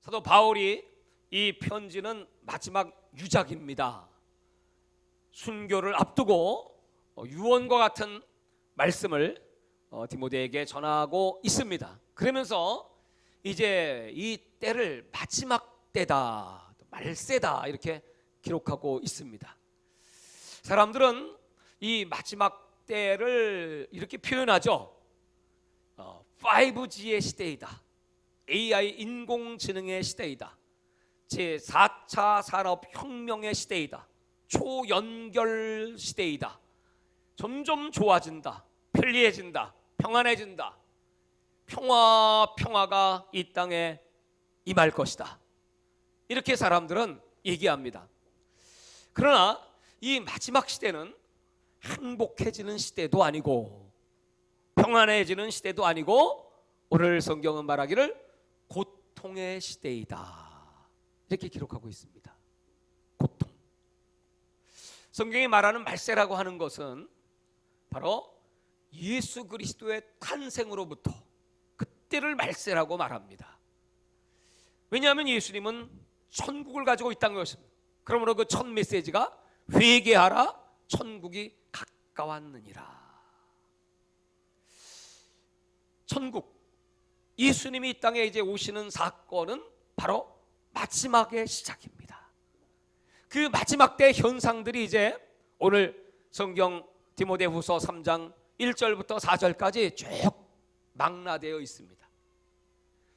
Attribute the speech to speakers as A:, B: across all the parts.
A: 사도 바울이 이 편지는 마지막 유작입니다. 순교를 앞두고 유언과 같은 말씀을 디모데에게 전하고 있습니다. 그러면서 이제 이 때를 마지막 때다, 말세다 이렇게 기록하고 있습니다. 사람들은 이 마지막 때를 이렇게 표현하죠. 5G의 시대이다, AI 인공지능의 시대이다, 제4차 산업혁명의 시대이다, 초연결 시대이다, 점점 좋아진다, 편리해진다, 평안해진다, 평화가 이 땅에 임할 것이다, 이렇게 사람들은 얘기합니다. 그러나 이 마지막 시대는 행복해지는 시대도 아니고 평안해지는 시대도 아니고 오늘 성경은 말하기를 고통의 시대이다 이렇게 기록하고 있습니다. 고통. 성경이 말하는 말세라고 하는 것은 바로 예수 그리스도의 탄생으로부터 그때를 말세라고 말합니다. 왜냐하면 예수님은 천국을 가지고 있다는 것입니다. 그러므로 그 첫 메시지가 회개하라, 천국이 가까웠느니라. 천국, 예수님이 이 땅에 이제 오시는 사건은 바로 마지막의 시작입니다. 그 마지막 때 현상들이 이제 오늘 성경 디모데후서 3장 1절부터 4절까지 쭉 망라되어 있습니다.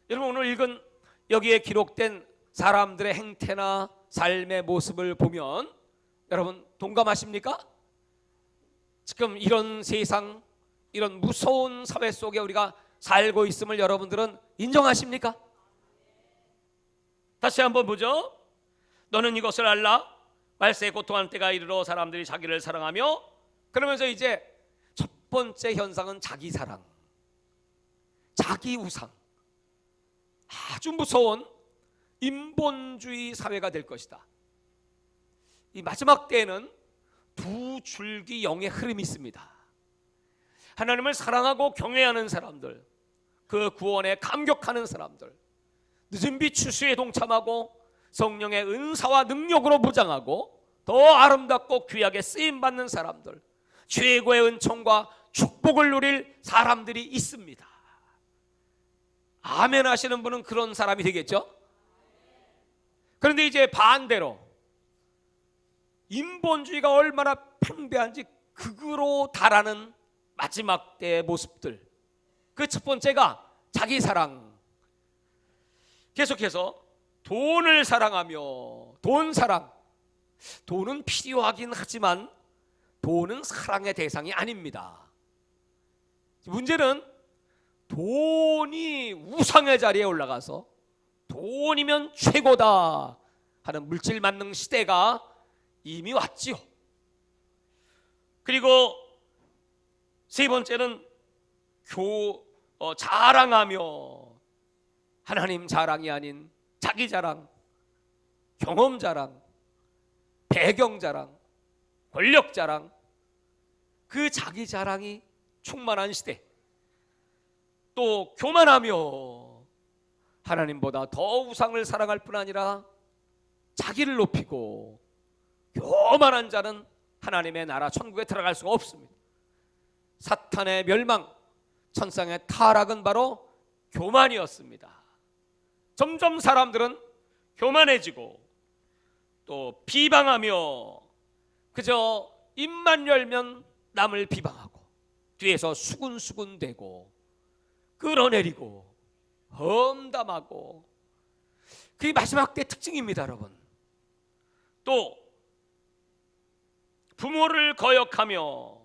A: 여러분, 오늘 읽은 여기에 기록된 사람들의 행태나 삶의 모습을 보면 여러분 동감하십니까? 지금 이런 세상, 이런 무서운 사회 속에 우리가 살고 있음을 여러분들은 인정하십니까? 다시 한번 보죠. 너는 이것을 알라. 말세에 고통하는 때가 이르러 사람들이 자기를 사랑하며, 그러면서 이제 첫 번째 현상은 자기 사랑, 자기 우상, 아주 무서운 인본주의 사회가 될 것이다. 이 마지막 때에는 두 줄기 영의 흐름이 있습니다. 하나님을 사랑하고 경외하는 사람들, 그 구원에 감격하는 사람들, 늦은 빛 추수에 동참하고 성령의 은사와 능력으로 무장하고 더 아름답고 귀하게 쓰임받는 사람들, 최고의 은총과 축복을 누릴 사람들이 있습니다. 아멘 하시는 분은 그런 사람이 되겠죠? 그런데 이제 반대로 인본주의가 얼마나 팽배한지 극으로 달하는 마지막 때의 모습들, 그 첫 번째가 자기 사랑. 계속해서 돈을 사랑하며, 돈 사랑. 돈은 필요하긴 하지만 돈은 사랑의 대상이 아닙니다. 문제는 돈이 우상의 자리에 올라가서 돈이면 최고다 하는 물질 만능 시대가 이미 왔지요. 그리고 세 번째는 자랑하며, 하나님 자랑이 아닌 자기 자랑, 경험 자랑, 배경 자랑, 권력 자랑, 그 자기 자랑이 충만한 시대. 또 교만하며 하나님보다 더 우상을 사랑할 뿐 아니라 자기를 높이고, 교만한 자는 하나님의 나라 천국에 들어갈 수가 없습니다. 사탄의 멸망, 천상의 타락은 바로 교만이었습니다. 점점 사람들은 교만해지고 또 비방하며, 그저 입만 열면 남을 비방하고 뒤에서 수군수군대고 끌어내리고 험담하고, 그게 마지막 때 특징입니다. 여러분, 또 부모를 거역하며,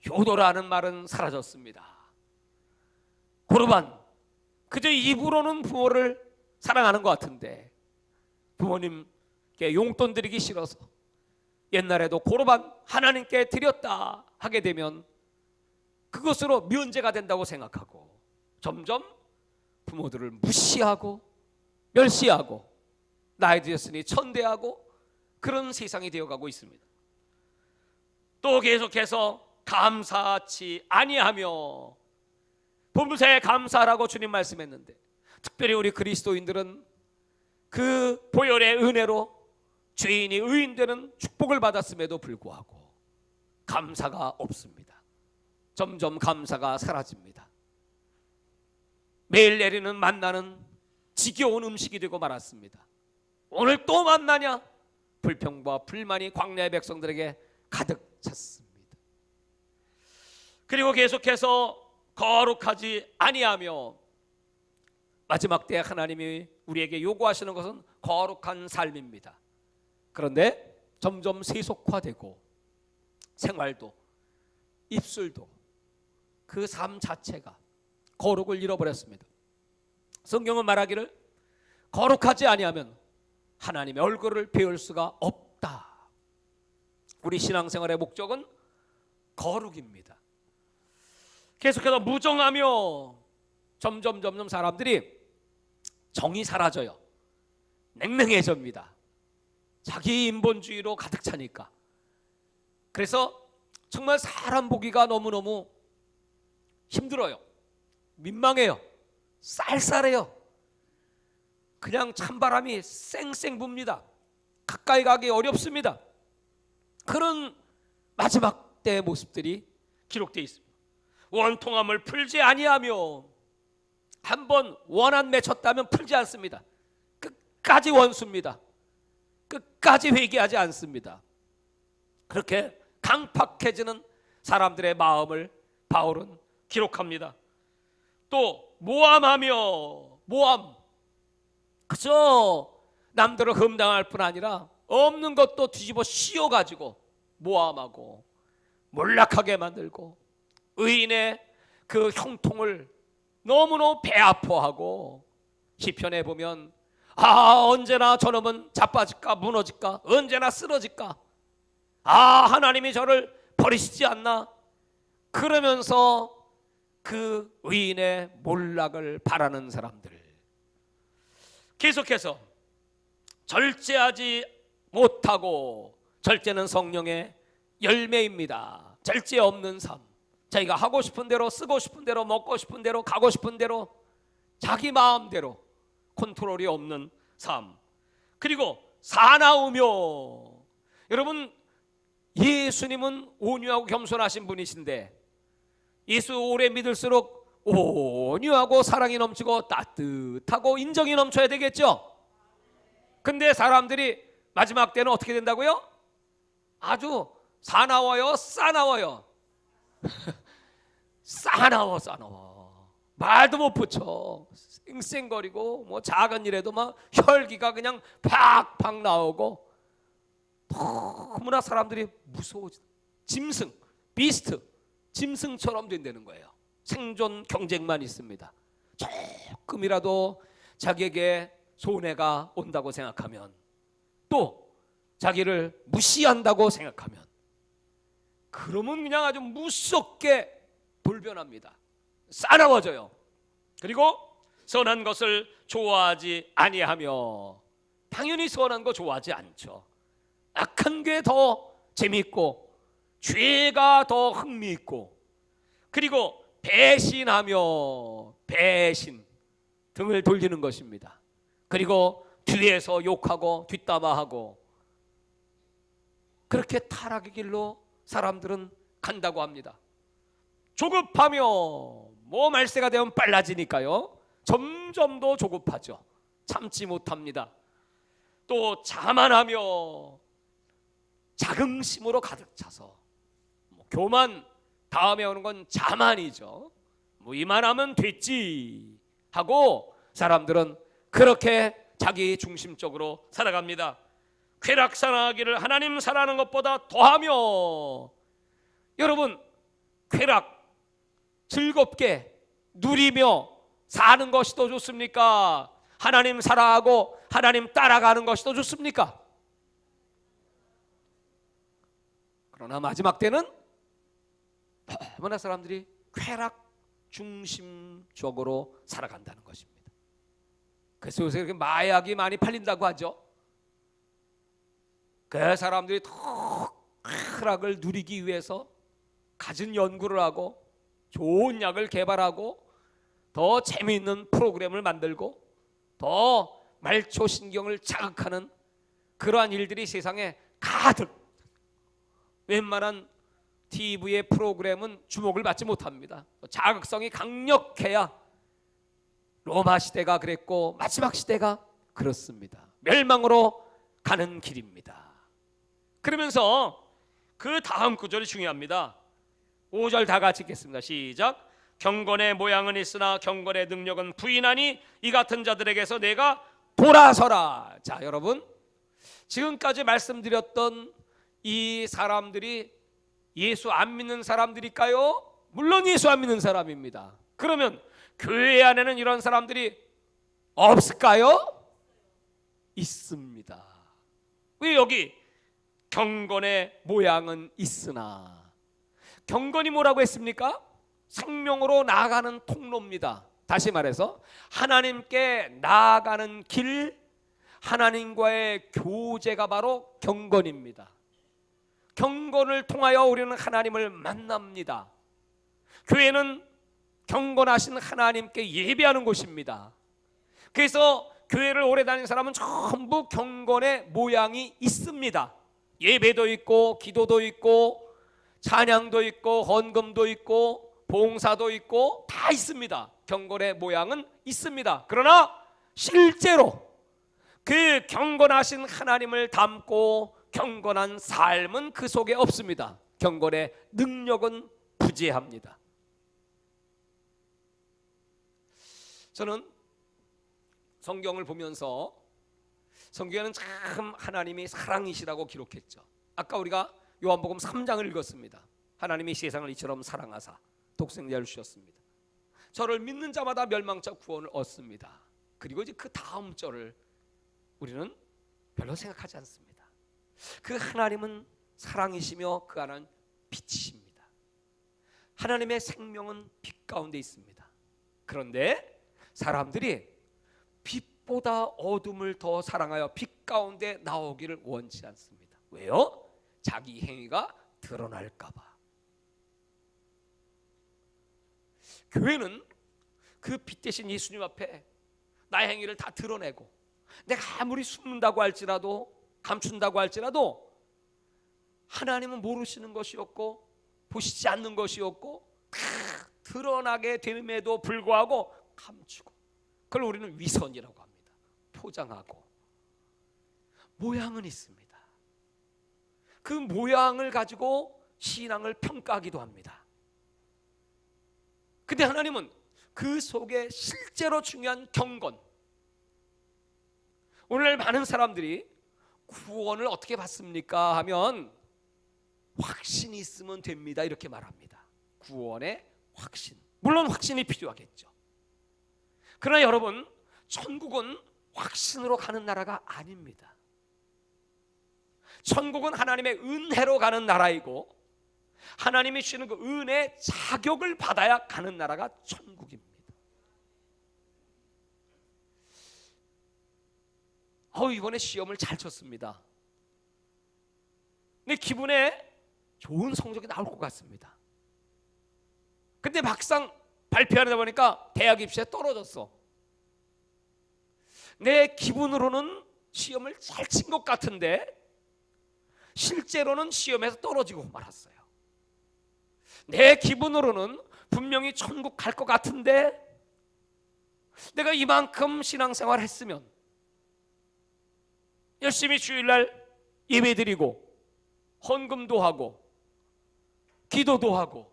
A: 효도라는 말은 사라졌습니다. 고르반, 그저 입으로는 부모를 사랑하는 것 같은데 부모님께 용돈 드리기 싫어서 옛날에도 고르반 하나님께 드렸다 하게 되면 그것으로 면제가 된다고 생각하고 점점 부모들을 무시하고 멸시하고 나이 들었으니 천대하고 그런 세상이 되어가고 있습니다. 또 계속해서 감사치 아니하며, 범사에 감사하라고 주님 말씀했는데 특별히 우리 그리스도인들은 그 보혈의 은혜로 죄인이 의인되는 축복을 받았음에도 불구하고 감사가 없습니다. 점점 감사가 사라집니다. 매일 내리는 만나는 지겨운 음식이 되고 말았습니다. 오늘 또 만나냐? 불평과 불만이 광야의 백성들에게 가득 찼습니다. 그리고 계속해서 거룩하지 아니하며, 마지막 때 하나님이 우리에게 요구하시는 것은 거룩한 삶입니다. 그런데 점점 세속화되고 생활도 입술도 그 삶 자체가 거룩을 잃어버렸습니다. 성경은 말하기를 거룩하지 아니하면 하나님의 얼굴을 배울 수가 없다. 우리 신앙생활의 목적은 거룩입니다. 계속해서 무정하며 점점 사람들이 정이 사라져요. 냉랭해집니다. 자기 인본주의로 가득 차니까. 그래서 정말 사람 보기가 너무너무 힘들어요. 민망해요. 쌀쌀해요. 그냥 찬바람이 쌩쌩 붑니다. 가까이 가기 어렵습니다. 그런 마지막 때의 모습들이 기록되어 있습니다. 원통함을 풀지 아니하며, 한번 원한 맺혔다면 풀지 않습니다. 끝까지 원수입니다. 끝까지 회개하지 않습니다. 그렇게 강팍해지는 사람들의 마음을 바울은 기록합니다. 또 모함하며, 모함, 그저 남들을 흠당할 뿐 아니라 없는 것도 뒤집어 씌워가지고 모함하고 몰락하게 만들고, 의인의 그 형통을 너무너무 배아파하고, 시편에 보면 언제나 저놈은 자빠질까 무너질까, 언제나 쓰러질까, 하나님이 저를 버리시지 않나, 그러면서 그 의인의 몰락을 바라는 사람들, 계속해서 절제하지 못하고, 절제는 성령의 열매입니다. 절제 없는 삶, 자기가 하고 싶은 대로, 쓰고 싶은 대로, 먹고 싶은 대로, 가고 싶은 대로, 자기 마음대로 컨트롤이 없는 삶. 그리고 사나우며, 여러분 예수님은 온유하고 겸손하신 분이신데, 예수 오래 믿을수록 온유하고 사랑이 넘치고 따뜻하고 인정이 넘쳐야 되겠죠. 근데 사람들이 마지막 때는 어떻게 된다고요? 아주 사나워요, 싸나워요. 싸나워 말도 못 붙여. 쌩쌩거리고, 뭐 작은 일에도 막 혈기가 그냥 팍팍 나오고, 너무나 사람들이 무서워지, 짐승, 비스트, 짐승처럼 된다는 거예요. 생존 경쟁만 있습니다. 조금이라도 자기에게 손해가 온다고 생각하면, 또 자기를 무시한다고 생각하면, 그러면 그냥 아주 무섭게 돌변합니다. 싸나워져요. 그리고 선한 것을 좋아하지 아니하며, 당연히 선한 거 좋아하지 않죠. 악한 게 더 재미있고, 죄가 더 흥미있고, 그리고 배신하며, 배신, 등을 돌리는 것입니다. 그리고 뒤에서 욕하고 뒷담화하고, 그렇게 타락의 길로 사람들은 간다고 합니다. 조급하며, 뭐 말세가 되면 빨라지니까요, 점점 더 조급하죠. 참지 못합니다. 또 자만하며, 자긍심으로 가득 차서, 교만, 다음에 오는 건 자만이죠. 뭐 이만하면 됐지 하고 사람들은 그렇게 자기 중심적으로 살아갑니다. 쾌락 사랑하기를 하나님 사랑하는 것보다 더하며, 여러분 쾌락, 즐겁게 누리며 사는 것이 더 좋습니까? 하나님 사랑하고 하나님 따라가는 것이 더 좋습니까? 그러나 마지막 때는 너무나 사람들이 쾌락 중심적으로 살아간다는 것입니다. 그래서 요새 이렇게 마약이 많이 팔린다고 하죠. 그 사람들이 더 쾌락을 누리기 위해서 갖은 연구를 하고 좋은 약을 개발하고 더 재미있는 프로그램을 만들고 더 말초신경을 자극하는 그러한 일들이 세상에 가득. 웬만한 TV의 프로그램은 주목을 받지 못합니다. 자극성이 강력해야 로마 시대가 그랬고 마지막 시대가 그렇습니다. 멸망으로 가는 길입니다. 그러면서 그 다음 구절이 중요합니다. 5절 다 같이 읽겠습니다. 시작. 경건의 모양은 있으나 경건의 능력은 부인하니 이 같은 자들에게서 내가 돌아서라. 자, 여러분, 지금까지 말씀드렸던 이 사람들이 예수 안 믿는 사람들일까요? 물론 예수 안 믿는 사람입니다. 그러면 교회 안에는 이런 사람들이 없을까요? 있습니다. 왜 여기 경건의 모양은 있으나, 경건이 뭐라고 했습니까? 생명으로 나아가는 통로입니다. 다시 말해서 하나님께 나아가는 길, 하나님과의 교제가 바로 경건입니다. 경건을 통하여 우리는 하나님을 만납니다. 교회는 경건하신 하나님께 예배하는 곳입니다. 그래서 교회를 오래 다닌 사람은 전부 경건의 모양이 있습니다. 예배도 있고 기도도 있고 찬양도 있고 헌금도 있고 봉사도 있고 다 있습니다. 경건의 모양은 있습니다. 그러나 실제로 그 경건하신 하나님을 담고 경건한 삶은 그 속에 없습니다. 경건의 능력은 부재합니다. 저는 성경을 보면서 성경에는 참 하나님이 사랑이시라고 기록했죠. 아까 우리가 요한복음 3장을 읽었습니다. 하나님이 세상을 이처럼 사랑하사 독생자를 주셨습니다. 저를 믿는 자마다 멸망자 구원을 얻습니다. 그리고 이제 그 다음 절을 우리는 별로 생각하지 않습니다. 그 하나님은 사랑이시며 그 안은 빛이십니다. 하나님의 생명은 빛 가운데 있습니다. 그런데 사람들이 빛보다 어둠을 더 사랑하여 빛 가운데 나오기를 원치 않습니다. 왜요? 자기 행위가 드러날까 봐. 교회는 그 빛 대신 예수님 앞에 나의 행위를 다 드러내고, 내가 아무리 숨는다고 할지라도 감춘다고 할지라도 하나님은 모르시는 것이었고 보시지 않는 것이었고 다 드러나게 됨에도 불구하고 감추고, 그걸 우리는 위선이라고 합니다. 포장하고. 모양은 있습니다. 그 모양을 가지고 신앙을 평가하기도 합니다. 근데 하나님은 그 속에 실제로 중요한 경건, 오늘날 많은 사람들이 구원을 어떻게 받습니까 하면 확신이 있으면 됩니다 이렇게 말합니다. 구원의 확신, 물론 확신이 필요하겠죠. 그러나 여러분, 천국은 확신으로 가는 나라가 아닙니다. 천국은 하나님의 은혜로 가는 나라이고 하나님이 주시는 그 은혜의 자격을 받아야 가는 나라가 천국입니다. 이번에 시험을 잘 쳤습니다. 근데 기분에 좋은 성적이 나올 것 같습니다. 근데 막상 발표하다 보니까 대학 입시에 떨어졌어. 내 기분으로는 시험을 잘 친 것 같은데 실제로는 시험에서 떨어지고 말았어요. 내 기분으로는 분명히 천국 갈 것 같은데 내가 이만큼 신앙생활 했으면 열심히 주일날 예배드리고 헌금도 하고 기도도 하고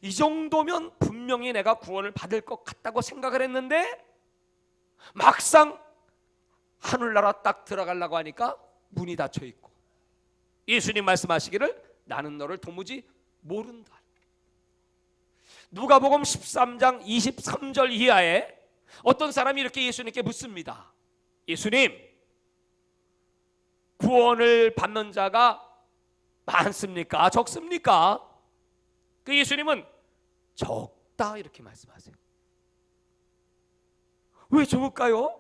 A: 이 정도면 분명히 내가 구원을 받을 것 같다고 생각을 했는데 막상 하늘나라 딱 들어가려고 하니까 문이 닫혀 있고 예수님 말씀하시기를 나는 너를 도무지 모른다. 누가복음 13장 23절 이하에 어떤 사람이 이렇게 예수님께 묻습니다. 예수님, 구원을 받는 자가 많습니까? 적습니까? 그 예수님은 적다 이렇게 말씀하세요. 왜 적을까요?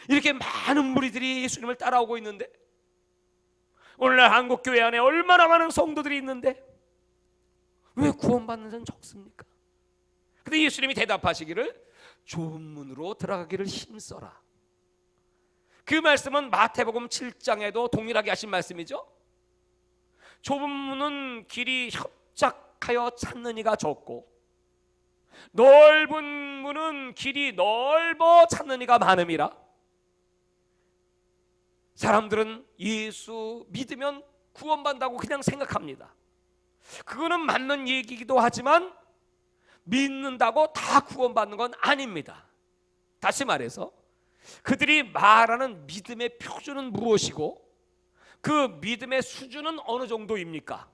A: 이렇게 많은 무리들이 예수님을 따라오고 있는데, 오늘날 한국교회 안에 얼마나 많은 성도들이 있는데 왜 구원받는 자는 적습니까? 근데 예수님이 대답하시기를 좁은 문으로 들어가기를 힘써라. 그 말씀은 마태복음 7장에도 동일하게 하신 말씀이죠. 좁은 문은 길이 협착하여 찾는 이가 적고 넓은 문은 길이 넓어 찾는 이가 많음이라. 사람들은 예수 믿으면 구원받는다고 그냥 생각합니다. 그거는 맞는 얘기이기도 하지만 믿는다고 다 구원받는 건 아닙니다. 다시 말해서 그들이 말하는 믿음의 표준은 무엇이고 그 믿음의 수준은 어느 정도입니까?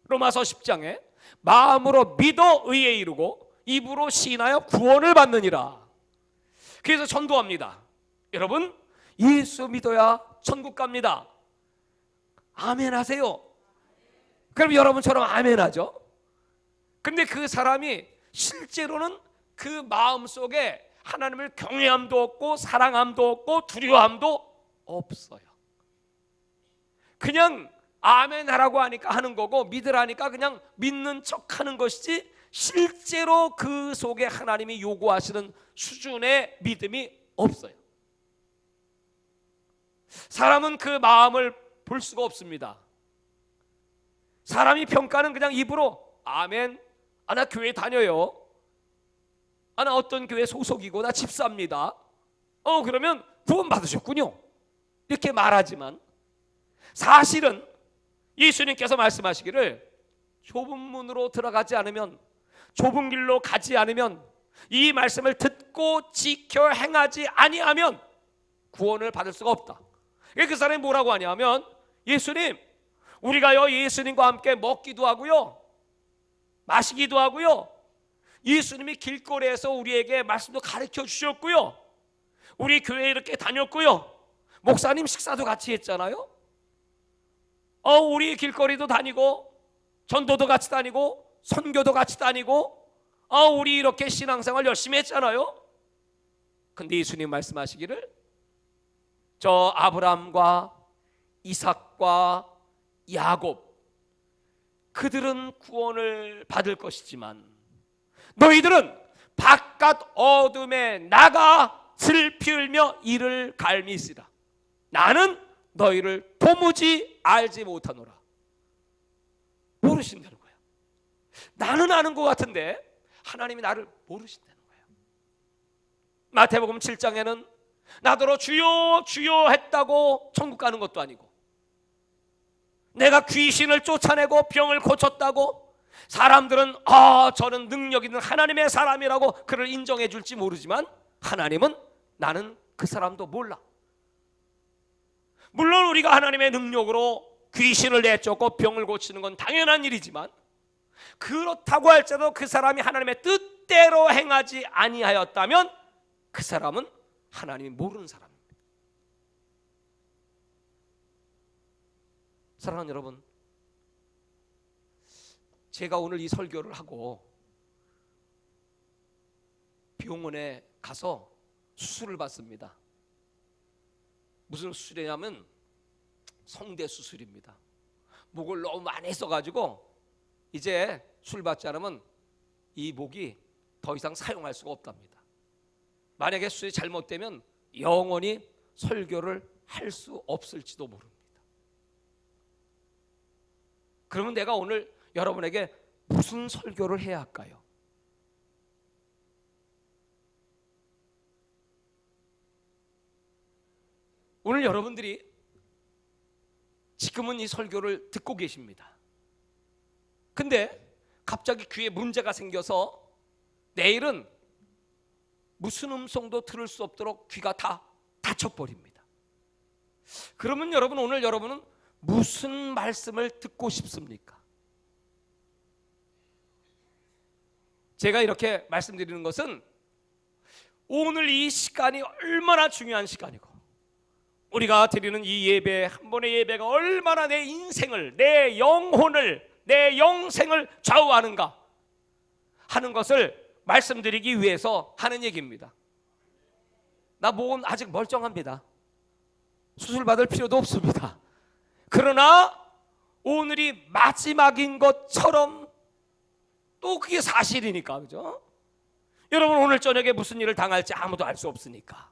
A: 로마서 10장에 마음으로 믿어 의에 이르고 입으로 시인하여 구원을 받느니라. 그래서 전도합니다. 여러분, 예수 믿어야 천국 갑니다. 아멘 하세요. 그럼 여러분처럼 아멘 하죠. 근데 그 사람이 실제로는 그 마음속에 하나님을 경외함도 없고 사랑함도 없고 두려워함도 없어요. 그냥 아멘 하라고 하니까 하는 거고 믿으라니까 그냥 믿는 척 하는 것이지 실제로 그 속에 하나님이 요구하시는 수준의 믿음이 없어요. 사람은 그 마음을 볼 수가 없습니다. 사람이 평가는 그냥 입으로 아멘, 나 교회 다녀요, 나 어떤 교회 소속이고 나 집사입니다, 그러면 구원 받으셨군요, 이렇게 말하지만 사실은 예수님께서 말씀하시기를 좁은 문으로 들어가지 않으면, 좁은 길로 가지 않으면, 이 말씀을 듣고 지켜 행하지 아니하면 구원을 받을 수가 없다. 그 사람이 뭐라고 하냐면, 예수님, 우리가요 예수님과 함께 먹기도 하고요 마시기도 하고요, 예수님이 길거리에서 우리에게 말씀도 가르쳐 주셨고요, 우리 교회에 이렇게 다녔고요, 목사님 식사도 같이 했잖아요, 우리 길거리도 다니고 전도도 같이 다니고 선교도 같이 다니고 우리 이렇게 신앙생활 열심히 했잖아요. 근데 예수님 말씀하시기를 저 아브라함과 이삭과 야곱 그들은 구원을 받을 것이지만 너희들은 바깥 어둠에 나가 슬피 울며 이를 갈미시라. 나는 너희를 도무지 알지 못하노라. 모르신다는 거예요. 나는 아는 것 같은데 하나님이 나를 모르신다는 거예요. 마태복음 7장에는 나더러 주여 주여 했다고 천국 가는 것도 아니고, 내가 귀신을 쫓아내고 병을 고쳤다고 사람들은 저는 능력 있는 하나님의 사람이라고 그를 인정해 줄지 모르지만 하나님은 나는 그 사람도 몰라. 물론 우리가 하나님의 능력으로 귀신을 내쫓고 병을 고치는 건 당연한 일이지만 그렇다고 할지라도 그 사람이 하나님의 뜻대로 행하지 아니하였다면 그 사람은 하나님이 모르는 사람입니다. 사랑하는 여러분, 제가 오늘 이 설교를 하고 병원에 가서 수술을 받습니다. 무슨 수술이냐면 성대 수술입니다. 목을 너무 많이 써가지고 이제 술 받지 않으면 이 목이 더 이상 사용할 수가 없답니다. 만약에 수술이 잘못되면 영원히 설교를 할 수 없을지도 모릅니다. 그러면 내가 오늘 여러분에게 무슨 설교를 해야 할까요? 오늘 여러분들이 지금은 이 설교를 듣고 계십니다. 근데 갑자기 귀에 문제가 생겨서 내일은 무슨 음성도 들을 수 없도록 귀가 다 닫혀버립니다. 그러면 여러분, 오늘 여러분은 무슨 말씀을 듣고 싶습니까? 제가 이렇게 말씀드리는 것은 오늘 이 시간이 얼마나 중요한 시간이고 우리가 드리는 이 예배, 한 번의 예배가 얼마나 내 인생을, 내 영혼을, 내 영생을 좌우하는가 하는 것을 말씀드리기 위해서 하는 얘기입니다. 나 몸은 아직 멀쩡합니다. 수술 받을 필요도 없습니다. 그러나 오늘이 마지막인 것처럼 또 그게 사실이니까, 그죠? 여러분, 오늘 저녁에 무슨 일을 당할지 아무도 알 수 없으니까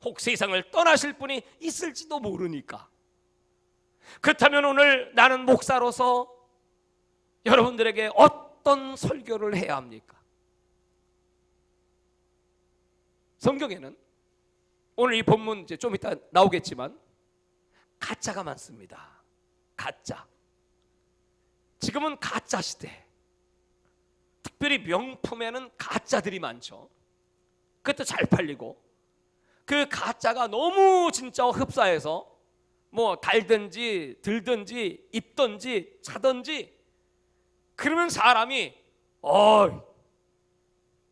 A: 혹 세상을 떠나실 분이 있을지도 모르니까. 그렇다면 오늘 나는 목사로서 여러분들에게 어떤 설교를 해야 합니까? 성경에는 오늘 이 본문 이제 좀 이따 나오겠지만 가짜가 많습니다. 가짜. 지금은 가짜 시대. 특별히 명품에는 가짜들이 많죠. 그것도 잘 팔리고, 그 가짜가 너무 진짜 흡사해서 뭐 달든지 들든지 입든지 차든지, 그러면 사람이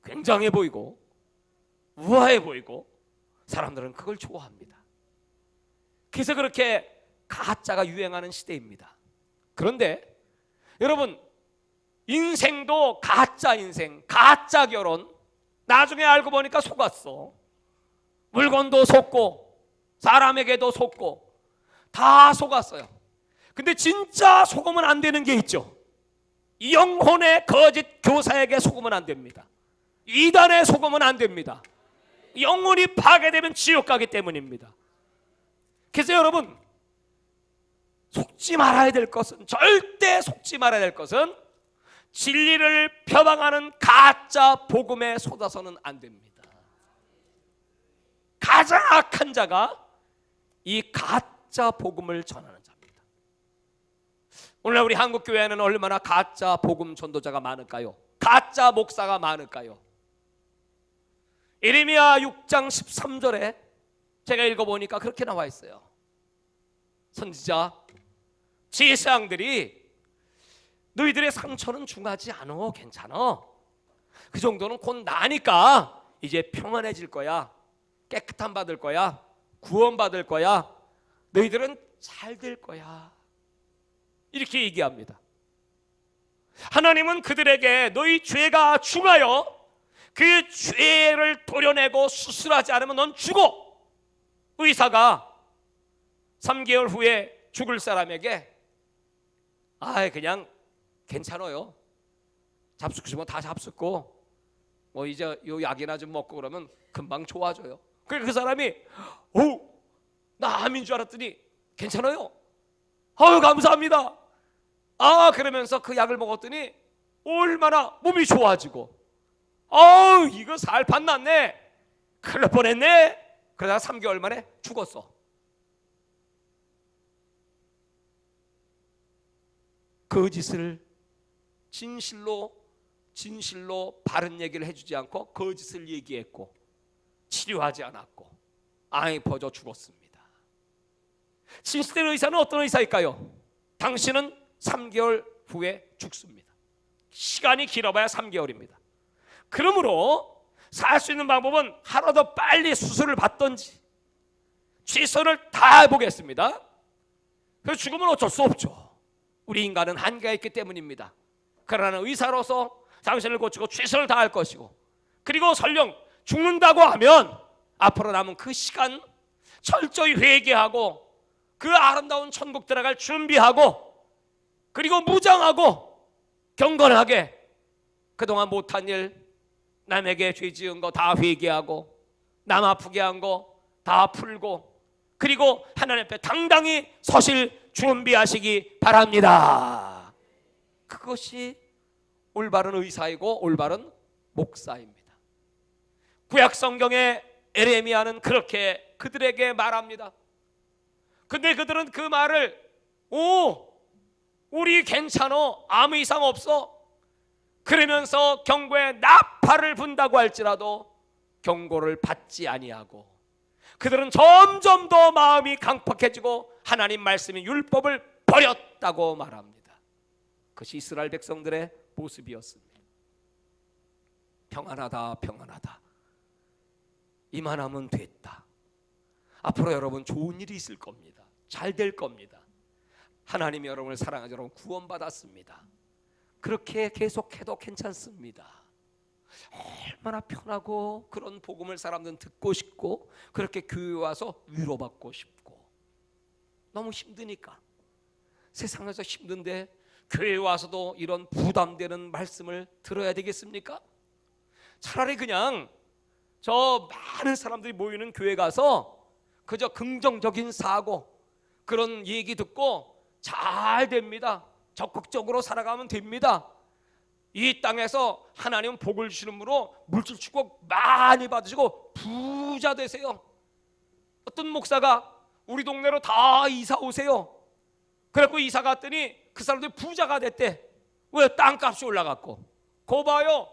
A: 굉장해 보이고 우아해 보이고 사람들은 그걸 좋아합니다. 그래서 그렇게 가짜가 유행하는 시대입니다. 그런데 여러분, 인생도 가짜 인생, 가짜 결혼, 나중에 알고 보니까 속았어. 물건도 속고 사람에게도 속고 다 속았어요. 근데 진짜 속으면 안 되는 게 있죠. 영혼의 거짓 교사에게 속으면 안 됩니다. 이단에 속으면 안 됩니다. 영혼이 파괴되면 지옥 가기 때문입니다. 그래서 여러분, 속지 말아야 될 것은, 절대 속지 말아야 될 것은 진리를 표방하는 가짜 복음에 쏟아서는 안 됩니다. 가장 악한 자가 이 가짜 복음을 전하는 자입니다. 오늘 우리 한국교회는 얼마나 가짜 복음 전도자가 많을까요? 가짜 목사가 많을까요? 예레미야 6장 13절에 제가 읽어보니까 그렇게 나와 있어요. 선지자 제사장들이 너희들의 상처는 중하지 않아, 괜찮아, 그 정도는 곧 나니까 이제 평안해질 거야, 깨끗함 받을 거야, 구원 받을 거야, 너희들은 잘 될 거야, 이렇게 얘기합니다. 하나님은 그들에게 너희 죄가 중하여 그 죄를 도려내고 수술하지 않으면 넌 죽어. 의사가 3개월 후에 죽을 사람에게 그냥 괜찮아요, 잡수고 싶으면 다 잡수고 뭐 이제 요 약이나 좀 먹고 그러면 금방 좋아져요. 그러니까 그 사람이 나 암인 줄 알았더니 괜찮아요, 감사합니다, 그러면서 그 약을 먹었더니 얼마나 몸이 좋아지고, 이거 살판 났네, 큰일 날 뻔했네. 그러다가 3개월 만에 죽었어. 거짓을 진실로 바른 얘기를 해주지 않고 거짓을 얘기했고 치료하지 않았고 암이 퍼져 죽었습니다. 진실된 의사는 어떤 의사일까요? 당신은 3개월 후에 죽습니다. 시간이 길어봐야 3개월입니다. 그러므로 살 수 있는 방법은 하루 더 빨리 수술을 받든지 최선을 다해보겠습니다. 그래서 죽으면 어쩔 수 없죠. 우리 인간은 한계가 있기 때문입니다. 그러나 의사로서 당신을 고치고 최선을 다할 것이고, 그리고 설령 죽는다고 하면 앞으로 남은 그 시간 철저히 회개하고 그 아름다운 천국 들어갈 준비하고, 그리고 무장하고 경건하게 그동안 못한 일, 남에게 죄 지은 거 다 회개하고 남 아프게 한 거 다 풀고, 그리고 하나님 앞에 당당히 서실 준비하시기 바랍니다. 그것이 올바른 의사이고 올바른 목사입니다. 구약 성경의 에레미야는 그렇게 그들에게 말합니다. 근데 그들은 그 말을 우리 괜찮어, 아무 이상 없어, 그러면서 경고에 나팔을 분다고 할지라도 경고를 받지 아니하고, 그들은 점점 더 마음이 강팍해지고 하나님 말씀인 율법을 버렸다고 말합니다. 그것이 이스라엘 백성들의 모습이었습니다. 평안하다, 평안하다, 이만하면 됐다. 앞으로 여러분 좋은 일이 있을 겁니다. 잘 될 겁니다. 하나님이 여러분을 사랑하죠. 여러분 구원받았습니다. 그렇게 계속해도 괜찮습니다. 얼마나 편하고, 그런 복음을 사람들은 듣고 싶고, 그렇게 교회 와서 위로받고 싶고. 너무 힘드니까, 세상에서 힘든데 교회 와서도 이런 부담되는 말씀을 들어야 되겠습니까? 차라리 그냥 저 많은 사람들이 모이는 교회 가서 그저 긍정적인 사고, 그런 얘기 듣고 잘 됩니다. 적극적으로 살아가면 됩니다. 이 땅에서 하나님은 복을 주시므로 물질 축복 많이 받으시고 부자 되세요. 어떤 목사가 우리 동네로 다 이사 오세요. 그래갖고 이사 갔더니 그 사람들이 부자가 됐대. 왜? 땅값이 올라갔고. 거 봐요.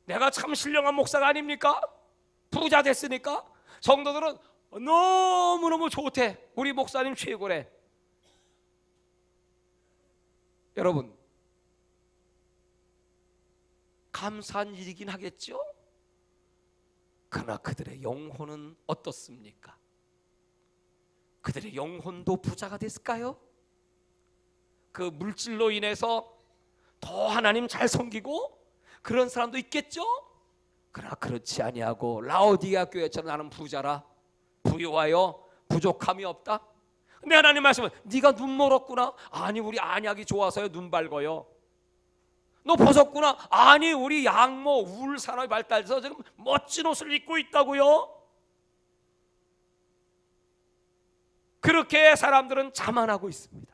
A: 내가 참 신령한 목사가 아닙니까? 부자 됐으니까. 성도들은 너무너무 좋대. 우리 목사님 최고래. 여러분, 감사한 일이긴 하겠죠? 그러나 그들의 영혼은 어떻습니까? 그들의 영혼도 부자가 됐을까요? 그 물질로 인해서 더 하나님 잘 섬기고 그런 사람도 있겠죠? 그러나 그렇지 아니하고 라오디게아 교회처럼 나는 부자라, 부유하여 부족함이 없다. 근데 하나님 말씀은 네가 눈 멀었구나. 아니 우리 안약이 좋아서요 눈 밝아요. 너 벗었구나. 아니 우리 양모 울 산업이 발달해서 지금 멋진 옷을 입고 있다고요. 그렇게 사람들은 자만하고 있습니다.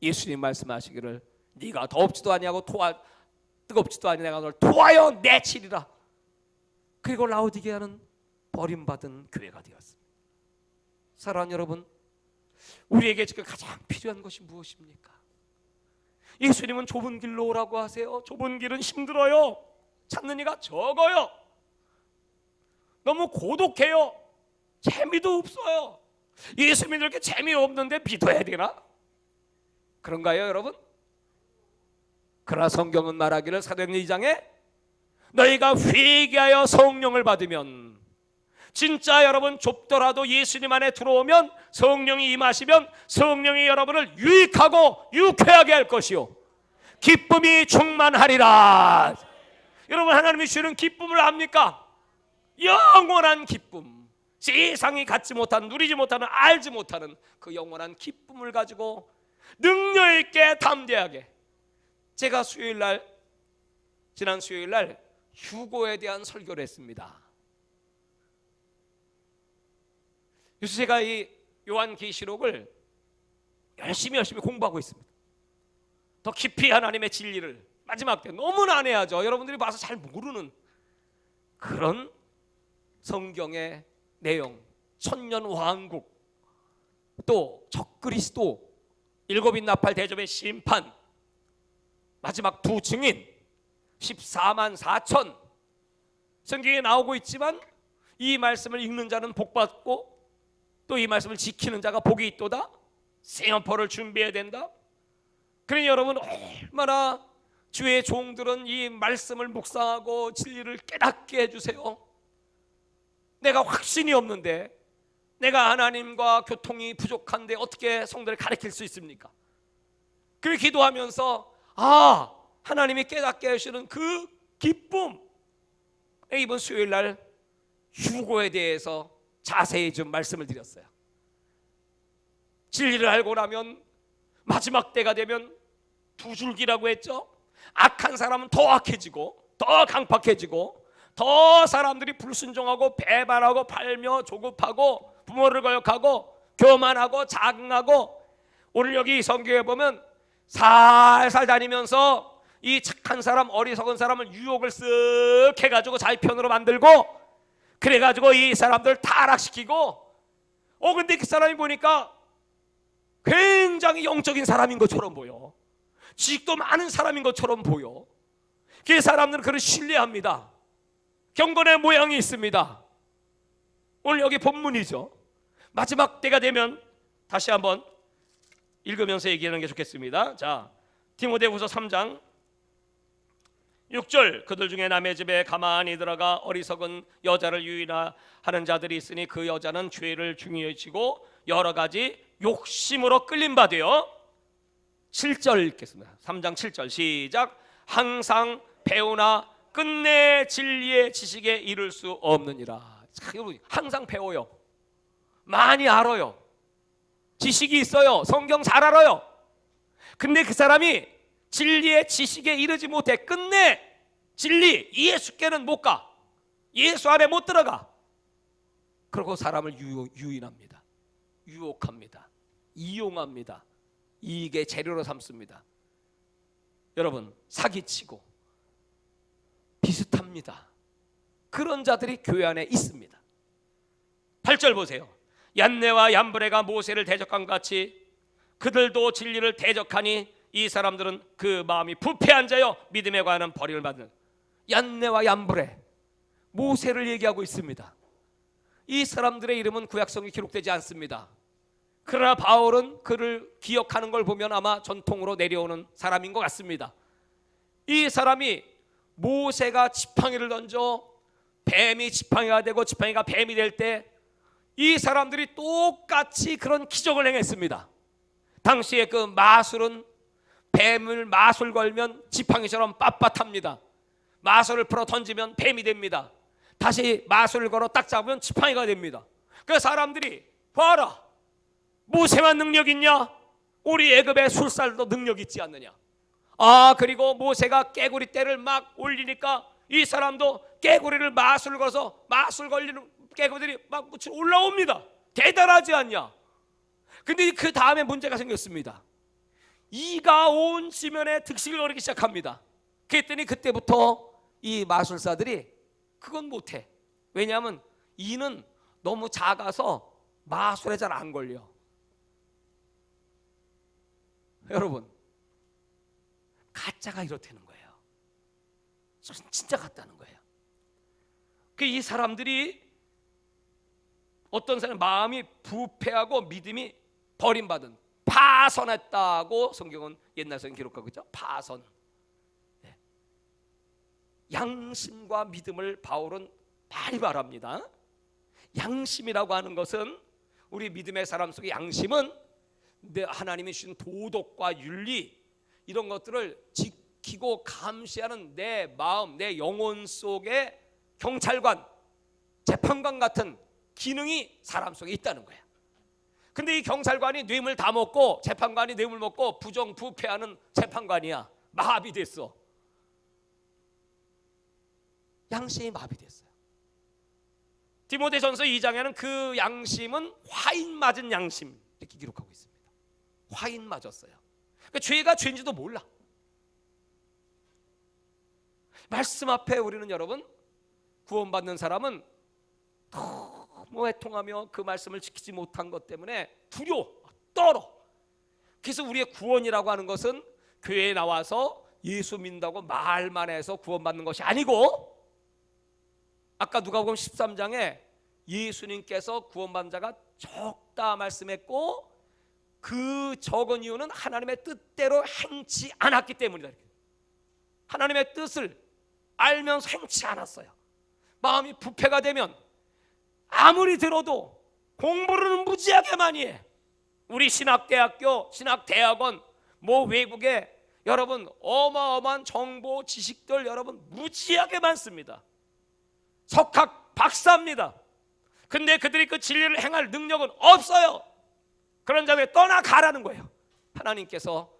A: 예수님 말씀하시기를 네가 덥지도 아니하고 뜨겁지도 아니 내가 널 토하여 내치리라. 그리고 라오디게아는 버림받은 교회가 되었습니다. 사랑하는 여러분, 우리에게 지금 가장 필요한 것이 무엇입니까? 예수님은 좁은 길로 오라고 하세요. 좁은 길은 힘들어요. 찾는 이가 적어요. 너무 고독해요. 재미도 없어요. 예수님이 이렇게 재미없는데 믿어야 되나? 그런가요 여러분? 그러나 성경은 말하기를 사도행전 2장에 너희가 회개하여 성령을 받으면, 진짜 여러분 좁더라도 예수님 안에 들어오면 성령이 임하시면 성령이 여러분을 유익하고 유쾌하게 할 것이요 기쁨이 충만하리라. 여러분, 하나님이 주시는 기쁨을 압니까? 영원한 기쁨, 세상이 갖지 못한, 누리지 못하는, 알지 못하는 그 영원한 기쁨을 가지고 능력 있게 담대하게. 제가 지난 수요일날 휴고에 대한 설교를 했습니다. 그래서 제가 이 요한계시록을 열심히 공부하고 있습니다. 더 깊이 하나님의 진리를 마지막 때 너무 난해하죠. 여러분들이 봐서 잘 모르는 그런 성경의 내용, 천년왕국, 또 적그리스도, 일곱인 나팔 대접의 심판, 마지막 두 증인 14만 4천 성경에 나오고 있지만 이 말씀을 읽는 자는 복받고 또 이 말씀을 지키는 자가 복이 있도다. 생연포를 준비해야 된다. 그러니 여러분, 얼마나 주의 종들은 이 말씀을 묵상하고 진리를 깨닫게 해주세요. 내가 확신이 없는데, 내가 하나님과 교통이 부족한데 어떻게 성도를 가르칠 수 있습니까? 그걸 기도하면서 하나님이 깨닫게 하시는 그 기쁨, 이번 수요일날 휴고에 대해서 자세히 좀 말씀을 드렸어요. 진리를 알고 나면 마지막 때가 되면 두 줄기라고 했죠. 악한 사람은 더 악해지고 더 강팍해지고 더 사람들이 불순종하고 배반하고 팔며 조급하고 부모를 거역하고 교만하고 자긍하고, 오늘 여기 성경에 보면 살살 다니면서 이 착한 사람, 어리석은 사람을 유혹을 쓱 해가지고 자기 편으로 만들고, 그래가지고 이 사람들 타락시키고, 근데 그 사람이 보니까 굉장히 영적인 사람인 것처럼 보여. 지식도 많은 사람인 것처럼 보여. 그 사람들은 그를 신뢰합니다. 경건의 모양이 있습니다. 오늘 여기 본문이죠. 마지막 때가 되면 다시 한번 읽으면서 얘기하는 게 좋겠습니다. 자, 디모데후서 3장 6절, 그들 중에 남의 집에 가만히 들어가 어리석은 여자를 유인하는 자들이 있으니 그 여자는 죄를 중요히 여기고 여러 가지 욕심으로 끌린 바 되어. 7절 읽겠습니다. 3장 7절 시작. 항상 배우나 끝내 진리의 지식에 이를 수 없느니라. 여러분, 항상 배워요. 많이 알아요. 지식이 있어요. 성경 잘 알아요. 근데 그 사람이 진리의 지식에 이르지 못해. 끝내 진리, 예수께는 못 가. 예수 안에 못 들어가. 그리고 사람을 유인합니다. 유혹합니다. 이용합니다. 이익의 재료로 삼습니다. 여러분, 사기치고 비슷합니다. 그런 자들이 교회 안에 있습니다. 8절 보세요. 얀네와 얀브레가 모세를 대적한 것 같이 그들도 진리를 대적하니 이 사람들은 그 마음이 부패한 자여 믿음에 관한 벌임을 받는. 얀네와 얀브레, 모세를 얘기하고 있습니다. 이 사람들의 이름은 구약성에 기록되지 않습니다. 그러나 바울은 그를 기억하는 걸 보면 아마 전통으로 내려오는 사람인 것 같습니다. 이 사람이 모세가 지팡이를 던져 뱀이 지팡이가 되고 지팡이가 뱀이 될 때 이 사람들이 똑같이 그런 기적을 행했습니다. 당시에 그 마술은 뱀을 마술 걸면 지팡이처럼 빳빳합니다. 마술을 풀어 던지면 뱀이 됩니다. 다시 마술을 걸어 딱 잡으면 지팡이가 됩니다. 그 사람들이 봐라, 모세만 능력 있냐? 우리 애굽의 술살도 능력 있지 않느냐? 그리고 모세가 깨구리 떼를 막 올리니까 이 사람도 깨구리를 마술 걸어서 마술 걸리는 깨구리들이 막 올라옵니다. 대단하지 않냐? 근데 그 다음에 문제가 생겼습니다. 이가 온 지면에 득식을 거리기 시작합니다. 그랬더니 그때부터 이 마술사들이 그건 못해. 왜냐하면 이는 너무 작아서 마술에 잘 안 걸려. 여러분, 가짜가 이렇다는 거예요. 진짜 같다는 거예요. 이 사람들이 어떤 사람 마음이 부패하고 믿음이 버림받은, 파선했다고 성경은 옛날 성경 기록하고 있죠. 파선. 네. 양심과 믿음을 바울은 많이 말합니다. 양심이라고 하는 것은, 우리 믿음의 사람 속의 양심은 하나님이 주신 도덕과 윤리, 이런 것들을 지키고 감시하는 내 마음, 내 영혼 속에 경찰관, 재판관 같은 기능이 사람 속에 있다는 거야. 근데 이 경찰관이 뇌물 다 먹고, 재판관이 뇌물 먹고 부정부패하는 재판관이야. 마비됐어. 양심이 마비됐어요. 디모데전서 2장에는 그 양심은 화인 맞은 양심, 이렇게 기록하고 있습니다. 화인 맞았어요. 그러니까 죄가 죄인지도 몰라. 말씀 앞에 우리는, 여러분, 구원받는 사람은 너무 애통하며 그 말씀을 지키지 못한 것 때문에 두려워, 떨어. 그래서 우리의 구원이라고 하는 것은 교회에 나와서 예수 믿는다고 말만 해서 구원받는 것이 아니고, 아까 누가복음 13장에 예수님께서 구원받는 자가 적다 말씀했고, 그 적은 이유는 하나님의 뜻대로 행치 않았기 때문이다. 하나님의 뜻을 알면서 행치 않았어요. 마음이 부패가 되면 아무리 들어도 공부를 무지하게 많이 해. 우리 신학대학교, 신학대학원, 외국에 여러분 어마어마한 정보 지식들 여러분 무지하게 많습니다. 석학 박사입니다. 근데 그들이 그 진리를 행할 능력은 없어요. 그런 자들 떠나가라는 거예요. 하나님께서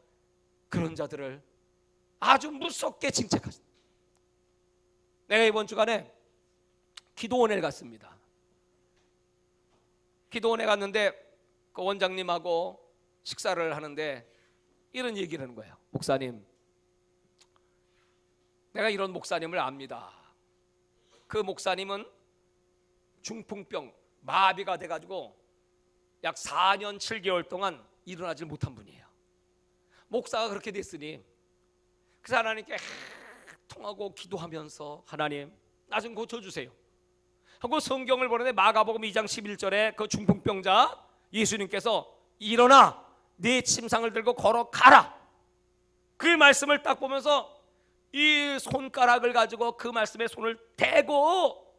A: 그런 자들을 아주 무섭게 징책하십니다. 내가 이번 주간에 기도원에 갔습니다. 기도원에 갔는데 그 원장님하고 식사를 하는데 이런 얘기를 하는 거예요. 목사님, 내가 이런 목사님을 압니다. 그 목사님은 중풍병, 마비가 돼가지고 약 4년 7개월 동안 일어나질 못한 분이에요. 목사가 그렇게 됐으니 그래서 하나님께 통하고 기도하면서, 하나님 나 좀 고쳐주세요 하고 성경을 보는데, 마가복음 2장 11절에 그 중풍병자 예수님께서 일어나 네 침상을 들고 걸어가라, 그 말씀을 딱 보면서 이 손가락을 가지고 그 말씀에 손을 대고,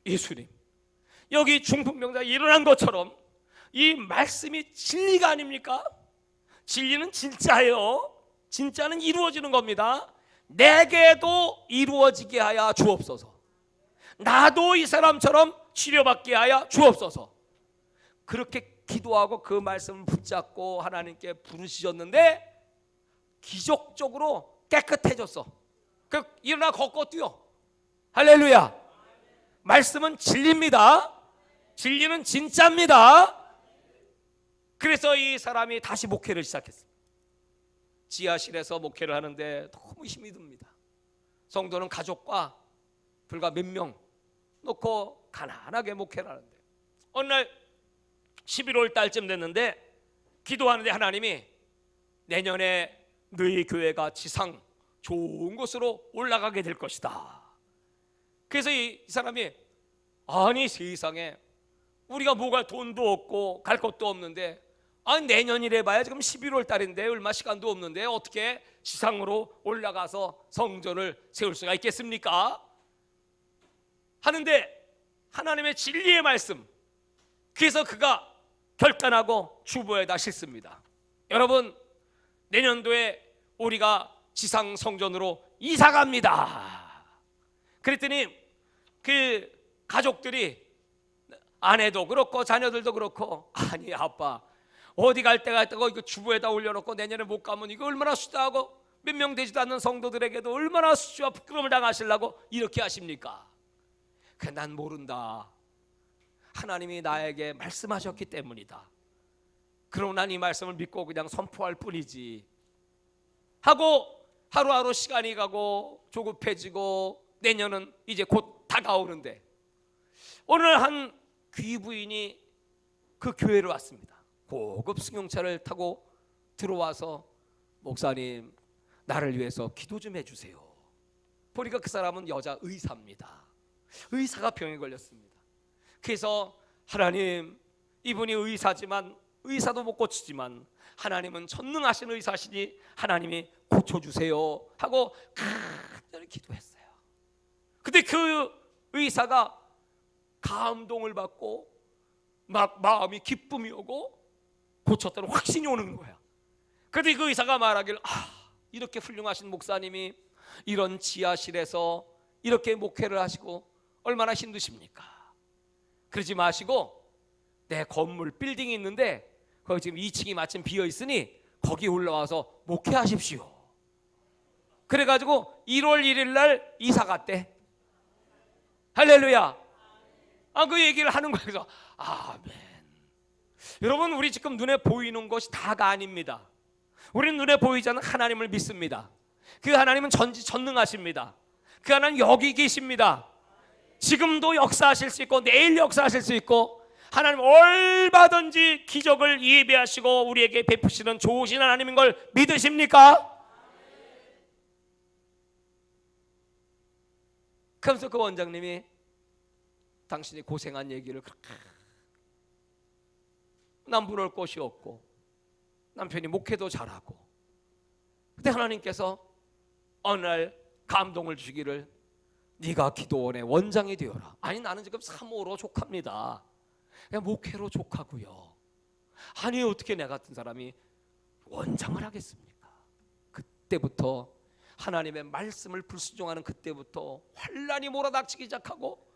A: 예수님 여기 중풍병자 일어난 것처럼 이 말씀이 진리가 아닙니까? 진리는 진짜예요. 진짜는 이루어지는 겁니다. 내게도 이루어지게 하여 주옵소서. 나도 이 사람처럼 치료받게 하여 주옵소서. 그렇게 기도하고 그 말씀을 붙잡고 하나님께 부르시셨는데 기적적으로 깨끗해졌어. 일어나 걷고 뛰어. 할렐루야. 말씀은 진리입니다. 진리는 진짜입니다. 그래서 이 사람이 다시 목회를 시작했습니다. 지하실에서 목회를 하는데 너무 힘이 듭니다. 성도는 가족과 불과 몇 명 놓고 가난하게 목회를 하는데, 어느 날 11월 달쯤 됐는데 기도하는데 하나님이 내년에 너희 교회가 지상 좋은 곳으로 올라가게 될 것이다. 그래서 이 사람이, 아니 세상에 우리가 뭐가 돈도 없고 갈 곳도 없는데, 아니 내년이래 봐야 지금 11월 달인데 얼마 시간도 없는데 어떻게 지상으로 올라가서 성전을 세울 수가 있겠습니까? 하는데 하나님의 진리의 말씀, 그래서 그가 결단하고 주보에다 싣습니다. 여러분, 내년도에 우리가 지상 성전으로 이사 갑니다. 그랬더니 그 가족들이, 아내도 그렇고 자녀들도 그렇고, 아니 아빠 어디 갈 때가 있다고 이거 주부에다 올려놓고 내년에 못 가면 이거 얼마나 수다하고 몇 명 되지도 않는 성도들에게도 얼마나 수치와 부끄러움을 당하시려고 이렇게 하십니까? 난 모른다. 하나님이 나에게 말씀하셨기 때문이다. 그럼 난 이 말씀을 믿고 그냥 선포할 뿐이지 하고, 하루하루 시간이 가고 조급해지고 내년은 이제 곧 다가오는데, 어느 날 한 귀부인이 그 교회로 왔습니다. 고급 승용차를 타고 들어와서, 목사님 나를 위해서 기도 좀 해주세요. 보니까 그 사람은 여자 의사입니다. 의사가 병에 걸렸습니다. 그래서 하나님, 이분이 의사지만 의사도 못 고치지만 하나님은 전능하신 의사시니 하나님이 고쳐주세요 하고 간절히 기도했어요. 근데 그 의사가 감동을 받고 막 마음이 기쁨이 오고 고쳤다는 확신이 오는 거야. 그런데 그 의사가 말하길, 이렇게 훌륭하신 목사님이 이런 지하실에서 이렇게 목회를 하시고 얼마나 힘드십니까? 그러지 마시고 내 건물 빌딩이 있는데 거기 지금 2층이 마침 비어 있으니 거기 올라와서 목회하십시오. 그래가지고 1월 1일 날 이사 갔대. 할렐루야. 그 얘기를 하는 거예요. 그래서 아멘. 여러분, 우리 지금 눈에 보이는 것이 다가 아닙니다. 우리는 눈에 보이지 않는 하나님을 믿습니다. 그 하나님은 전능하십니다. 그 하나님 여기 계십니다. 지금도 역사하실 수 있고 내일 역사하실 수 있고, 하나님 얼마든지 기적을 예배하시고 우리에게 베푸시는 좋으신 하나님인 걸 믿으십니까? 그러면서 그 원장님이 당신이 고생한 얘기를 그렇게, 난 물을 곳이 없고 남편이 목회도 잘하고, 근데 하나님께서 어느 날 감동을 주기를, 네가 기도원의 원장이 되어라. 아니 나는 지금 사모로 족합니다. 그냥 목회로 족하고요. 아니 어떻게 내 같은 사람이 원장을 하겠습니까? 그때부터 하나님의 말씀을 불순종하는 그때부터 환란이 몰아닥치기 시작하고,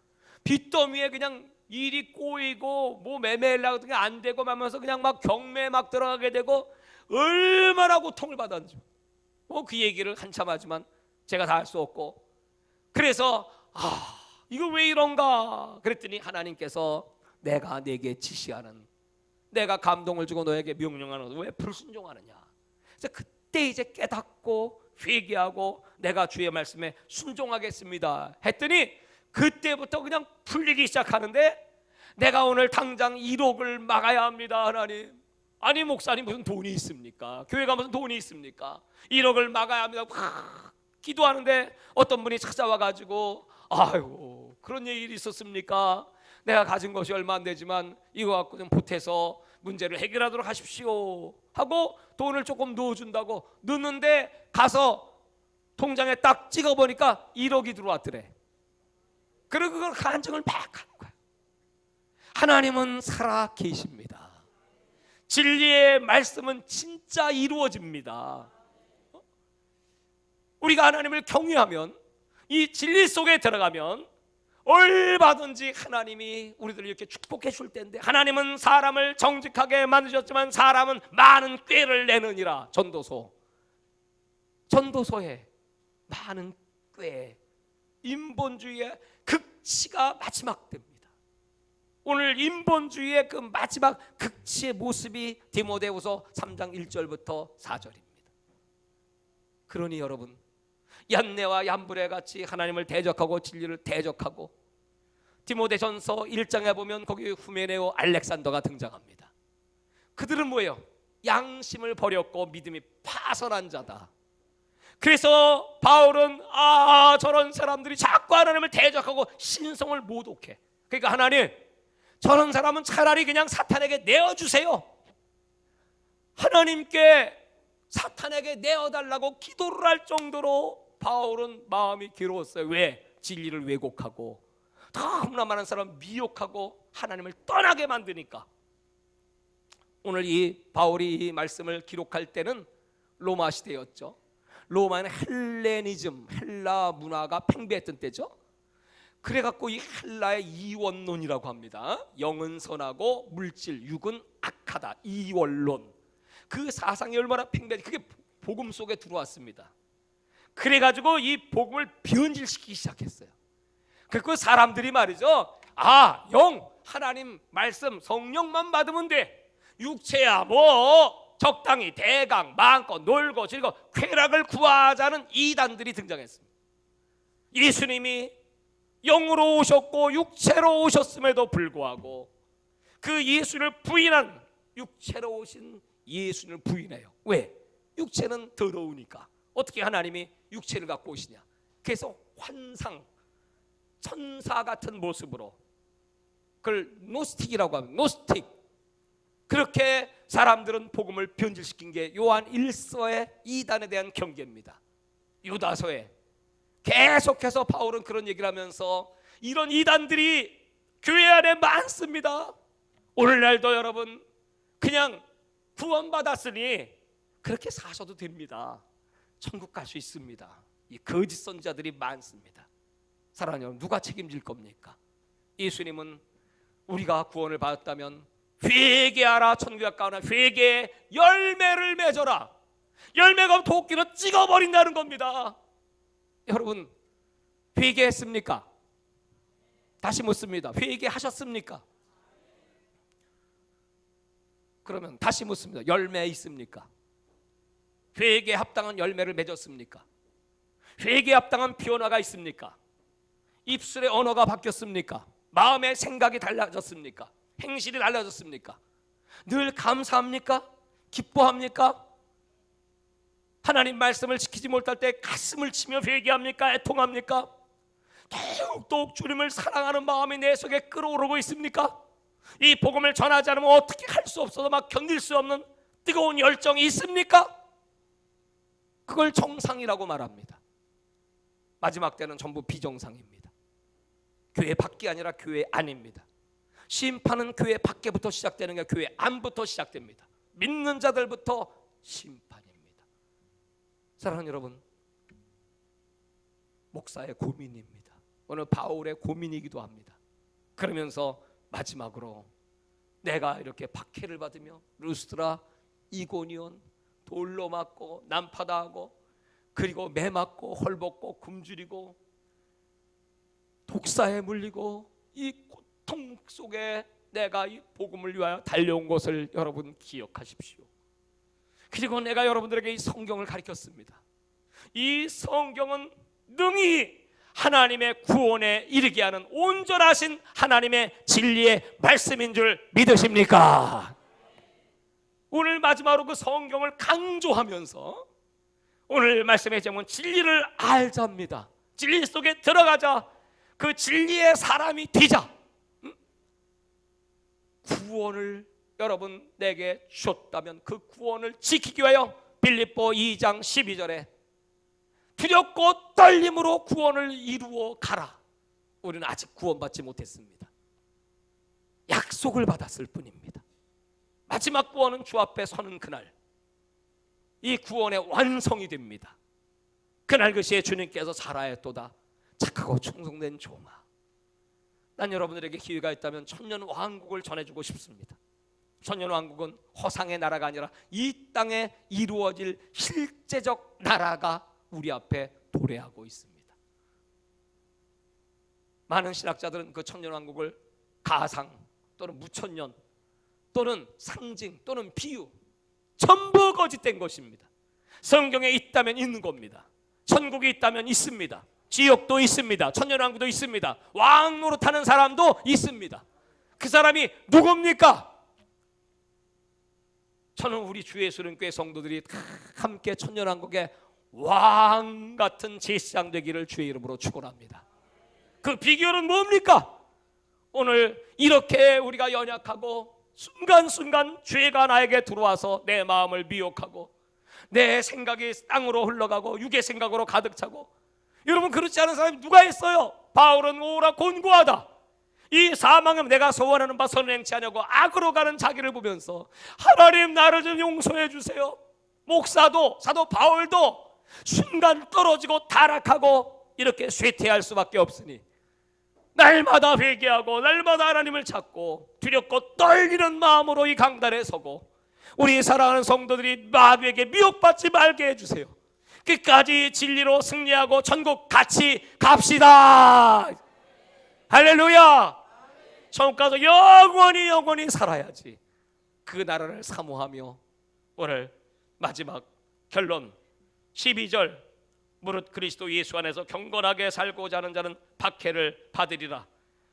A: 빚더미에 그냥 일이 꼬이고 뭐 매매하려고 그냥 안 되고 하면서 그냥 막 경매에 막 들어가게 되고, 얼마나 고통을 받았는지 그 얘기를 한참 하지만 제가 다 할 수 없고, 그래서 이거 왜 이런가 그랬더니 하나님께서 내가 내게 지시하는, 내가 감동을 주고 너에게 명령하는 것을 왜 불순종하느냐. 그래서 그때 이제 깨닫고 회개하고 내가 주의 말씀에 순종하겠습니다 했더니 그때부터 그냥 풀리기 시작하는데, 내가 오늘 당장 1억을 막아야 합니다 하나님. 아니 목사님 무슨 돈이 있습니까? 교회가 무슨 돈이 있습니까? 1억을 막아야 합니다. 기도하는데 어떤 분이 찾아와 가지고, 아이고 그런 일이 있었습니까? 내가 가진 것이 얼마 안 되지만 이거 갖고 좀 보태서 문제를 해결하도록 하십시오 하고 돈을 조금 넣어준다고 넣는데 가서 통장에 딱 찍어보니까 1억이 들어왔더래. 그리고 그걸 간증을 막 하는 거야. 하나님은 살아 계십니다. 진리의 말씀은 진짜 이루어집니다. 우리가 하나님을 경외하면, 이 진리 속에 들어가면 얼마든지 하나님이 우리들을 이렇게 축복해 줄 텐데, 하나님은 사람을 정직하게 만드셨지만 사람은 많은 꾀를 내느니라. 전도서에 많은 꾀, 인본주의의 극치가 마지막 때입니다. 오늘 인본주의의 그 마지막 극치의 모습이 디모데후서 3장 1절부터 4절입니다. 그러니 여러분, 얀네와 얀브레 같이 하나님을 대적하고 진리를 대적하고, 디모데전서 1장에 보면 거기 후메네오 알렉산더가 등장합니다. 그들은 뭐예요? 양심을 버렸고 믿음이 파선한 자다. 그래서 바울은 저런 사람들이 자꾸 하나님을 대적하고 신성을 모독해. 그러니까 하나님, 저런 사람은 차라리 그냥 사탄에게 내어주세요. 하나님께 사탄에게 내어달라고 기도를 할 정도로 바울은 마음이 괴로웠어요. 왜? 진리를 왜곡하고 너무나 많은 사람 미혹하고 하나님을 떠나게 만드니까. 오늘 이 바울이 이 말씀을 기록할 때는 로마 시대였죠. 로마는 헬레니즘, 헬라 문화가 팽배했던 때죠. 그래갖고 이 헬라의 이원론이라고 합니다. 영은 선하고 물질, 육은 악하다, 이원론. 그 사상이 얼마나 팽배해, 그게 복음 속에 들어왔습니다. 그래가지고 이 복음을 변질시키기 시작했어요. 그 사람들이 말이죠, 영, 하나님 말씀, 성령만 받으면 돼. 육체야 뭐 적당히 대강 마음껏 놀고 즐거 쾌락을 구하자는 이단들이 등장했습니다. 예수님이 영으로 오셨고 육체로 오셨음에도 불구하고 그 예수를 부인한, 육체로 오신 예수를 부인해요. 왜? 육체는 더러우니까. 어떻게 하나님이 육체를 갖고 오시냐? 그래서 환상, 천사 같은 모습으로, 그걸 노스틱이라고 합니다. 노스틱. 그렇게 사람들은 복음을 변질시킨 게 요한 1서의 이단에 대한 경계입니다. 유다서에 계속해서 바울은 그런 얘기를 하면서 이런 이단들이 교회 안에 많습니다. 오늘날도 여러분 그냥 구원받았으니 그렇게 사셔도 됩니다. 천국 갈 수 있습니다. 이 거짓 선지자들이 많습니다. 사랑하는 여러분, 누가 책임질 겁니까? 예수님은 우리가 구원을 받았다면 회개하라, 천국에 가거나 회개의 열매를 맺어라. 열매가 없으면 도끼로 찍어버린다는 겁니다. 여러분, 회개했습니까? 다시 묻습니다. 회개하셨습니까? 그러면 다시 묻습니다. 열매 있습니까? 회개에 합당한 열매를 맺었습니까? 회개에 합당한 변화가 있습니까? 입술의 언어가 바뀌었습니까? 마음의 생각이 달라졌습니까? 행실이 달라졌습니까? 늘 감사합니까? 기뻐합니까? 하나님 말씀을 지키지 못할 때 가슴을 치며 회개합니까? 애통합니까? 더욱더욱 주님을 사랑하는 마음이 내 속에 끓어오르고 있습니까? 이 복음을 전하지 않으면 어떻게 할 수 없어서 막 견딜 수 없는 뜨거운 열정이 있습니까? 그걸 정상이라고 말합니다. 마지막 때는 전부 비정상입니다. 교회 밖이 아니라 교회 안입니다. 심판은 교회 밖에부터 시작되는 게 교회 안부터 시작됩니다. 믿는 자들부터 심판입니다. 사랑하는 여러분, 목사의 고민입니다. 오늘 바울의 고민이기도 합니다. 그러면서 마지막으로 내가 이렇게 박해를 받으며 루스드라, 이고니온 돌로 맞고 난파당하고 그리고 매 맞고 헐벗고 굶주리고 독사에 물리고 이 고통 속에 내가 이 복음을 위하여 달려온 것을 여러분 기억하십시오. 그리고 내가 여러분들에게 이 성경을 가르쳤습니다. 이 성경은 능히 하나님의 구원에 이르게 하는 온전하신 하나님의 진리의 말씀인 줄 믿으십니까? 오늘 마지막으로 그 성경을 강조하면서 오늘 말씀의 제목은 진리를 알자입니다. 진리 속에 들어가자. 그 진리의 사람이 되자. 구원을 여러분 내게 주셨다면 그 구원을 지키기 위하여 빌립보 2장 12절에 두렵고 떨림으로 구원을 이루어 가라. 우리는 아직 구원받지 못했습니다. 약속을 받았을 뿐입니다. 마지막 구원은 주 앞에 서는 그날 이 구원의 완성이 됩니다. 그날 그 시에 주님께서 살아야도다 착하고 충성된 종아. 난 여러분들에게 기회가 있다면 천년왕국을 전해주고 싶습니다. 천년왕국은 허상의 나라가 아니라 이 땅에 이루어질 실제적 나라가 우리 앞에 도래하고 있습니다. 많은 신학자들은 그 천년왕국을 가상 또는 무천년 또는 상징 또는 비유, 전부 거짓된 것입니다. 성경에 있다면 있는 겁니다. 천국이 있다면 있습니다. 지옥도 있습니다. 천년왕국도 있습니다. 왕 노릇하는 사람도 있습니다. 그 사람이 누굽니까? 저는 우리 주 예수님 교회 성도들이 함께 천년왕국의 왕 같은 제사장 되기를 주의 이름으로 축원합니다. 그 비결은 뭡니까? 오늘 이렇게 우리가 연약하고 순간순간 죄가 나에게 들어와서 내 마음을 미혹하고 내 생각이 땅으로 흘러가고 육의 생각으로 가득 차고, 여러분 그렇지 않은 사람이 누가 있어요? 바울은 오라 곤고하다, 이 사망은 내가 소원하는 바 선을 행치 하냐고 악으로 가는 자기를 보면서 하나님 나를 좀 용서해 주세요. 목사도 사도 바울도 순간 떨어지고 타락하고 이렇게 쇠퇴할 수밖에 없으니 날마다 회개하고 날마다 하나님을 찾고 두렵고 떨리는 마음으로 이 강단에 서고, 우리 사랑하는 성도들이 마귀에게 미혹받지 말게 해주세요. 끝까지 진리로 승리하고 천국 같이 갑시다. 할렐루야. 천국 가서 영원히 살아야지. 그 나라를 사모하며 오늘 마지막 결론 12절, 무릇 그리스도 예수 안에서 경건하게 살고자 하는 자는 박해를 받으리라.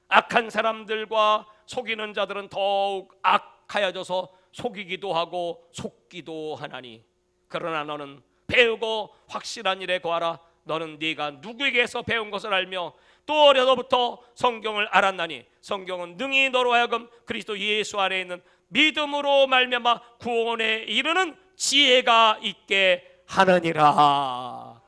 A: 악한 사람들과 속이는 자들은 더욱 악하여져서 속이기도 하고 속기도 하나니, 그러나 너는 배우고 확실한 일에 거하라. 너는 네가 누구에게서 배운 것을 알며 또 어려서부터 성경을 알았나니 성경은 능히 너로 하여금 그리스도 예수 안에 있는 믿음으로 말미암아 구원에 이르는 지혜가 있게 하느니라.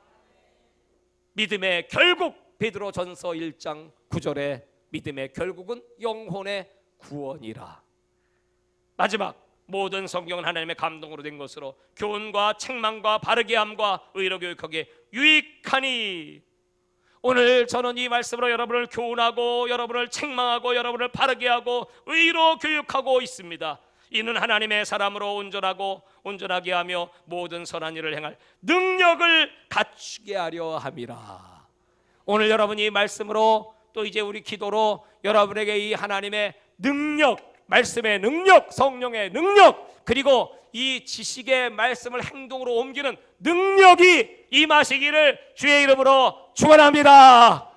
A: 믿음의 결국, 베드로전서 1장 9절에 믿음의 결국은 영혼의 구원이라. 마지막, 모든 성경은 하나님의 감동으로 된 것으로 교훈과 책망과 바르게 함과 의로 교육하기에 유익하니. 오늘 저는 이 말씀으로 여러분을 교훈하고 여러분을 책망하고 여러분을 바르게 하고 의로 교육하고 있습니다. 이는 하나님의 사람으로 온전하게 하며 모든 선한 일을 행할 능력을 갖추게 하려 함이라. 오늘 여러분이 말씀으로 또 이제 우리 기도로 여러분에게 이 하나님의 능력, 말씀의 능력, 성령의 능력, 그리고 이 지식의 말씀을 행동으로 옮기는 능력이 임하시기를 주의 이름으로 축원합니다.